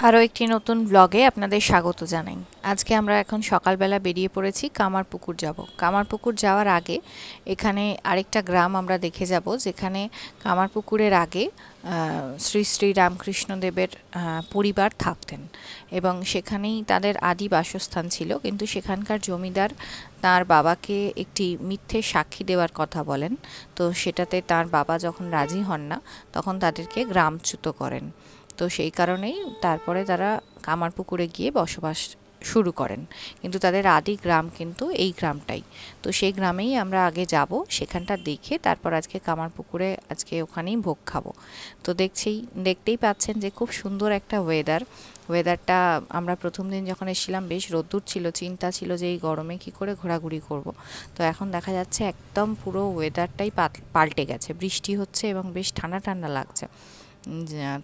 আরও একটি নতুন ব্লগে আপনাদের স্বাগত জানাই। আজকে আমরা এখন সকালবেলা বেরিয়ে পড়েছি কামারপুকুর যাব। কামারপুকুর যাওয়ার আগে এখানে আরেকটা গ্রাম আমরা দেখে যাব, যেখানে কামারপুকুরের আগে শ্রী শ্রী রামকৃষ্ণদেবের পরিবার থাকতেন এবং সেখানেই তাদের আদি বাসস্থান ছিল। কিন্তু সেখানকার জমিদার তার বাবাকে একটি মিথ্যে সাক্ষী দেওয়ার কথা বলেন। তো সেটাতে তার বাবা যখন রাজি হন না, তখন তাদেরকে গ্রামচ্যুত করেন। তো সেই কারণেই তারপরে তারা কামারপুকুরে গিয়ে বসবাস শুরু করেন, কিন্তু তাদের আদি গ্রাম কিন্তু এই গ্রামটাই। তো সেই গ্রামেই আমরা আগে যাব, সেখানটা দেখে তারপর আজকে কামারপুকুরে ওখানেই ভোগ খাবো। তো দেখতেই পাচ্ছেন যে খুব সুন্দর একটা ওয়েদারটা। আমরা প্রথম দিন যখন এসেছিলাম বেশ রোদ্দুর ছিল, চিন্তা ছিল যে এই গরমে কি করে ঘোরাঘুরি করব। তো এখন দেখা যাচ্ছে একদম পুরো ওয়েদারটাই পাল্টে গেছে, বৃষ্টি হচ্ছে এবং বেশ ঠান্ডা ঠান্ডা লাগছে।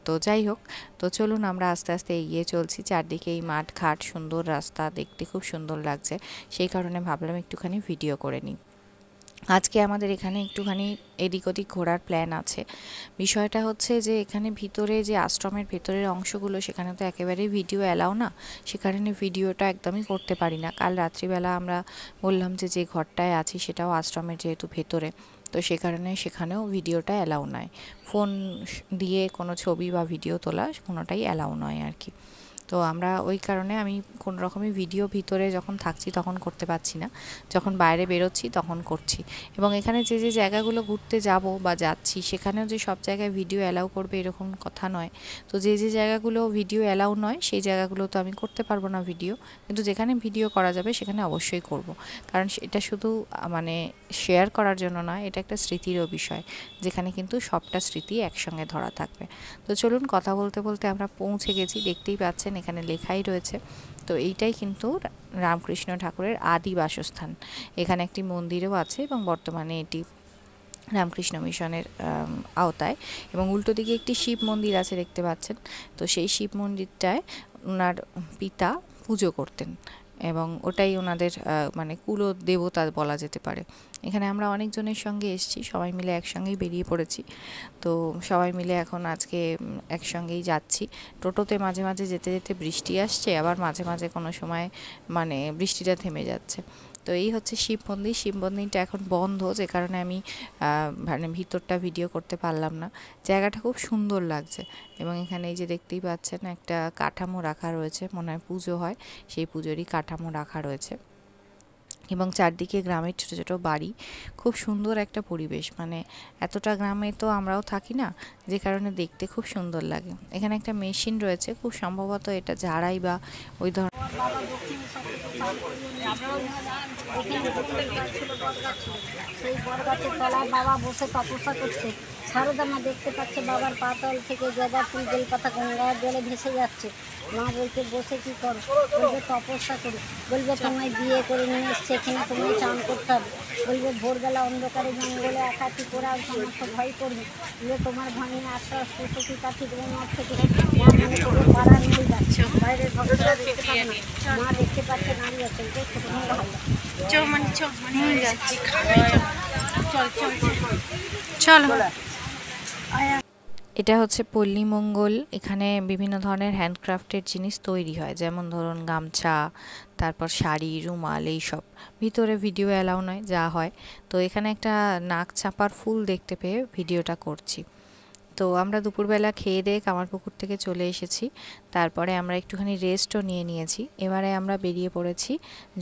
তো যাই হোক, তো চলুন আমরা আস্তে আস্তে এগিয়ে চলছি। চারদিকে এই মাঠ ঘাট, সুন্দর রাস্তা, দেখতে খুব সুন্দর লাগছে। সেই কারণে ভাবলাম একটুখানি ভিডিও করে নিই। আজকে আমাদের এখানে একটুখানি এদিক ওদিক ঘোরার প্ল্যান আছে। বিষয়টা হচ্ছে যে এখানে ভিতরে যে আশ্রমের ভেতরের অংশগুলো, সেখানে তো একেবারেই ভিডিও অ্যালাউ না। সে কারণে ভিডিওটা একদমই করতে পারি না। কাল রাত্রিবেলা আমরা বললাম যে ঘরটায় আছি সেটাও আশ্রমের যেহেতু ভেতরে, তো সে কারণে সেখানেও ভিডিওটা অ্যালাউ নয়। ফোন দিয়ে কোনো ছবি বা ভিডিও তোলা কোনোটাই অ্যালাউ নয় আর কি। তো আমরা ওই কারণে আমি কোনো রকমই ভিডিও ভিতরে যখন থাকছি তখন করতে পারছি না, যখন বাইরে বেরোচ্ছি তখন করছি। এবং এখানে যে জায়গাগুলো ঘুরতে যাব বা যাচ্ছি, সেখানেও যে সব জায়গায় ভিডিও অ্যালাউ করবে এরকম কথা নয়। তো যে জায়গাগুলো ভিডিও অ্যালাউ নয় সেই জায়গাগুলো তো আমি করতে পারবো না ভিডিও, কিন্তু যেখানে ভিডিও করা যাবে সেখানে অবশ্যই করব। কারণ এটা শুধু মানে শেয়ার করার জন্য নয়, এটা একটা স্মৃতিরও বিষয়, যেখানে কিন্তু সবটা স্মৃতি একসঙ্গে ধরা থাকবে। তো চলুন, কথা বলতে বলতে আমরা পৌঁছে গেছি, দেখতেই পাচ্ছেন এখানে লেখাই রয়েছে। তো এইটাই কিন্তু রামকৃষ্ণ ঠাকুরের আদি বাসস্থান। এখানে একটি মন্দিরও আছে এবং বর্তমানে এটি রামকৃষ্ণ মিশনের আওতায়। এবং উল্টো দিকে একটি শিব মন্দির আছে, দেখতে পাচ্ছেন। তো সেই শিব মন্দিরটায় ওনার পিতা পুজো করতেন এবং ওটাই ওনাদের মানে কুলদেবতা বলা যেতে পারে। এখানে আমরা অনেকজনের সঙ্গে এসেছি, সবাই মিলে একসঙ্গেই বেরিয়ে পড়েছি। তো সবাই মিলে এখন আজকে একসঙ্গেই যাচ্ছি। টোটোতে মাঝে মাঝে যেতে যেতে বৃষ্টি আসছে, আবার মাঝে মাঝে কোনো সময় মানে বৃষ্টিটা থেমে যাচ্ছে। তো এই হচ্ছে শিব মন্দিরটা এখন বন্ধ, যে কারণে আমি মানে ভিতরটা ভিডিও করতে পারলাম না। জায়গাটা খুব সুন্দর লাগছে এবং এখানে এই যে দেখতেই পাচ্ছেন একটা কাঠামো রাখা রয়েছে, মনে হয় পুজো হয়, সেই পুজোরই কাঠামো রাখা রয়েছে। এবং চারদিকে গ্রামের ছোট ছোট বাড়ি, খুব সুন্দর একটা পরিবেশ। মানে এতটা গ্রামে তো আমরাও থাকি না, যে কারণে দেখতে খুব সুন্দর লাগে। এখানে একটা মেশিন রয়েছে, খুব সম্ভবত এটা ঝাড়াই বা ওই ধরনের। সেই বটগাছের তলায় বাবা বসে তপস্যা করছে। সারদা মা দেখতে পাচ্ছে বাবার পাতল থেকে গাঁদা ফুল, বেলপাতা গঙ্গার জলে ভেসে যাচ্ছে। মা বলছে বসে কি করো? বলবে তপস্যা করি। বলবে তোমায় বিয়ে করে নিয়ে এসছে, এখানে তুমি চান করতে হবে। বলবে ভোরবেলা অন্ধকারে জঙ্গলে একাকি করে আর সমস্ত ভয় করবে। বলবে তোমার ভয় নিয়ে আস্তে আস্তে সখী কাঠি দেবে মঠ থেকে মা মনে করবে পাড়া নিয়ে যাচ্ছে। বাইরের ভক্তরা দেখতে পাবে না, মা দেখতে পাচ্ছে দাঁড়িয়ে আছে, ছোট ভালো চলো। এটা হচ্ছে পল্লীমঙ্গল। এখানে বিভিন্ন ধরনের হ্যান্ডক্রাফটের জিনিস তৈরি হয়, যেমন ধরুন গামছা, তারপর শাড়ি, রুমাল, এইসব। ভিতরে ভিডিও অ্যালাউ নয়, যা হয়। তো এখানে একটা নাক চাপার ফুল দেখতে পেয়ে ভিডিওটা করছি। তো আমরা দুপুরবেলা খেয়ে দিয়ে কামারপুকুর থেকে চলে এসেছি। তারপরে আমরা একটুখানি রেস্টও নিয়েছি। এবারে আমরা বেরিয়ে পড়েছি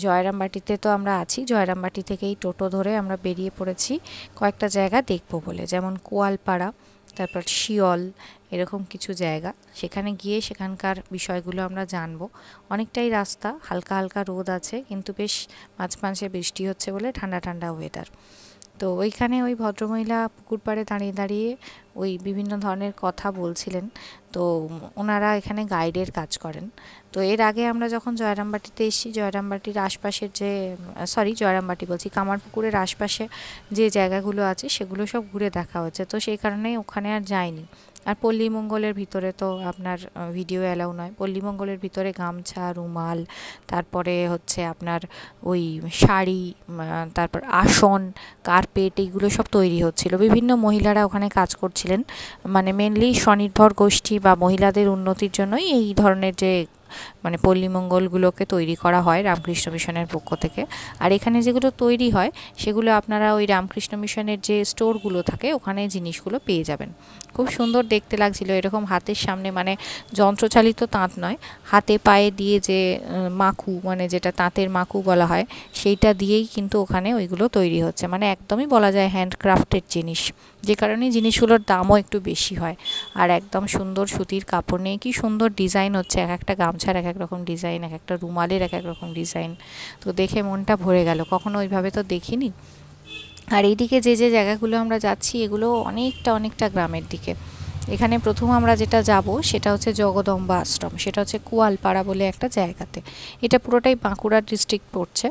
জয়রামবাটিতে। তো আমরা আছি জয়রামবাটি থেকেই টোটো ধরে আমরা বেরিয়ে পড়েছি কয়েকটা জায়গা দেখবো বলে, যেমন কোয়ালপাড়া, তারপর শিয়ল, এরকম কিছু জায়গা। সেখানে গিয়ে সেখানকার বিষয়গুলো আমরা জানবো। অনেকটাই রাস্তা, হালকা হালকা রোদ আছে, কিন্তু বেশ মাঝে মাঝে বৃষ্টি হচ্ছে বলে ঠান্ডা ঠান্ডা ওয়েদার। তো ওইখানে ওই ভদ্রমহিলা পুকুর পাড়ে দাঁড়িয়ে দাঁড়িয়ে ওই বিভিন্ন ধরনের কথা বলছিলেন। তো ওনারা এখানে গাইডের কাজ করেন। তো এর আগে আমরা যখন জয়রামবাটিতে এসেছি, জয়রামবাটির আশপাশের জয়রামবাটি বলছি, কামারপুকুরের আশপাশে যে জায়গাগুলো আছে সেগুলো সব ঘুরে দেখা হচ্ছে। তো সেই কারণেই ওখানে আর যাইনি। আর পল্লীমঙ্গলের ভিতরে তো আপনার ভিডিও অ্যালাউ নয়। পল্লীমঙ্গলের ভিতরে গামছা, রুমাল, তারপরে হচ্ছে আপনার ওই শাড়ি, তারপর আসন, কার্পেট, এইগুলো সব তৈরি হচ্ছিল। বিভিন্ন মহিলারা ওখানে কাজ করছিলেন, মানে মেনলি স্বনির্ভর গোষ্ঠী বা মহিলাদের উন্নতির জন্যই এই ধরনের যে মানে পল্লী মঙ্গলগুলোকে তৈরি করা হয় রামকৃষ্ণ মিশনের পক্ষ থেকে। আর এখানে যেগুলো তৈরি হয় সেগুলো আপনারা ওই রামকৃষ্ণ মিশনের যে স্টোরগুলো থাকে ওখানে জিনিসগুলো পেয়ে যাবেন। খুব সুন্দর দেখতে লাগছিল, এরকম হাতের সামনে মানে যন্ত্রচালিত তাঁত নয়, হাতে পায়ে দিয়ে যে মাকু মানে যেটা তাঁতের মাকু বলা হয় সেইটা দিয়েই কিন্তু ওখানে ওইগুলো তৈরি হচ্ছে, মানে একদমই বলা যায় হ্যান্ডক্রাফটেড জিনিস, যে কারণে জিনিসগুলোর দামও একটু বেশি হয়। আর একদম সুন্দর সুতির কাপড় নিয়ে কি সুন্দর ডিজাইন হচ্ছে, এক একটা গামছার এক এক রকম ডিজাইন, এক একটা রুমালের এক এক রকম ডিজাইন। তো দেখে মনটা ভরে গেল, কখনো ওইভাবে তো দেখিনি। আর এইদিকে যে যে জায়গাগুলো আমরা যাচ্ছি এগুলো অনেকটা গ্রামের দিকে। এখানে প্রথম আমরা যেটা যাব সেটা হচ্ছে জগদম্বা আশ্রম, সেটা হচ্ছে কুয়ালপাড়া বলে একটা জায়গাতে। এটা পুরোটাই বাঁকুড়া ডিস্ট্রিক্ট পড়ছে।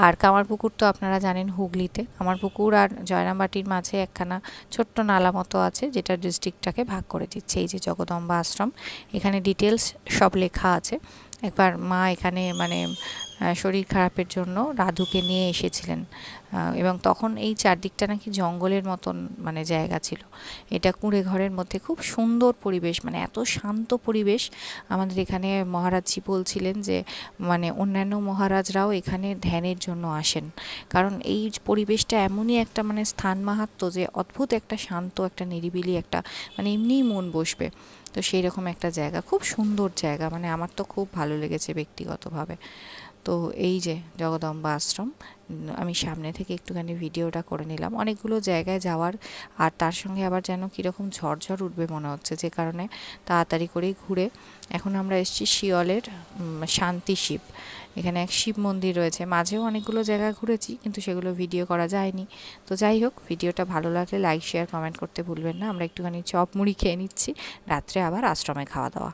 আর কামারপুকুর তো আপনারা জানেন হুগলিতে। কামারপুকুর আর জয়রামবাটির মাঝে একখানা ছোট্ট নালা মতো আছে যেটা ডিস্ট্রিক্টটাকে ভাগ করে দিচ্ছে। এই যে জগদম্বা আশ্রম, এখানে ডিটেলস সব লেখা আছে। একবার মা এখানে মানে শরীর খারাপের জন্য রাধুকে নিয়ে এসেছিলেন, এবং তখন এই চারদিকটা নাকি জঙ্গলের মতন মানে জায়গা ছিল। এটা কুঁড়ে ঘরের মধ্যে খুব সুন্দর পরিবেশ, মানে এত শান্ত পরিবেশ। আমাদের এখানে মহারাজজি বলছিলেন যে মানে অন্যান্য মহারাজরাও এখানে ধ্যানের জন্য আসেন, কারণ এই পরিবেশটা এমনই একটা মানে স্থান মাহাত্ম্য যে অদ্ভুত একটা শান্ত একটা নিরিবিলি একটা মানে এমনিই মন বসবে। তো সেই রকম একটা জায়গা, খুব সুন্দর জায়গা, মানে আমার তো খুব ভালো লেগেছে ব্যক্তিগতভাবে। তো এই যে জগদম্বা আশ্রম, আমি সামনে থেকে একটুখানি ভিডিওটা করে নিলাম। অনেকগুলো জায়গায় যাওয়ার, আর তার সঙ্গে আবার যেন কীরকম ঝড় উঠবে মনে হচ্ছে, যে কারণে তাড়াতাড়ি করেই ঘুরে এখন আমরা এসেছি শিয়লের শান্তি শিব। এখানে এক শিব মন্দির রয়েছে, মাঝেও অনেকগুলো জায়গা ঘুরেছি কিন্তু সেগুলো ভিডিও করা যায়নি। তো যাই হোক, ভিডিওটা ভালো লাগলে লাইক শেয়ার কমেন্ট করতে ভুলবেন না। আমরা একটুখানি চপ মুড়ি খেয়ে নিচ্ছি, রাত্রে আবার আশ্রমে খাওয়া দাওয়া।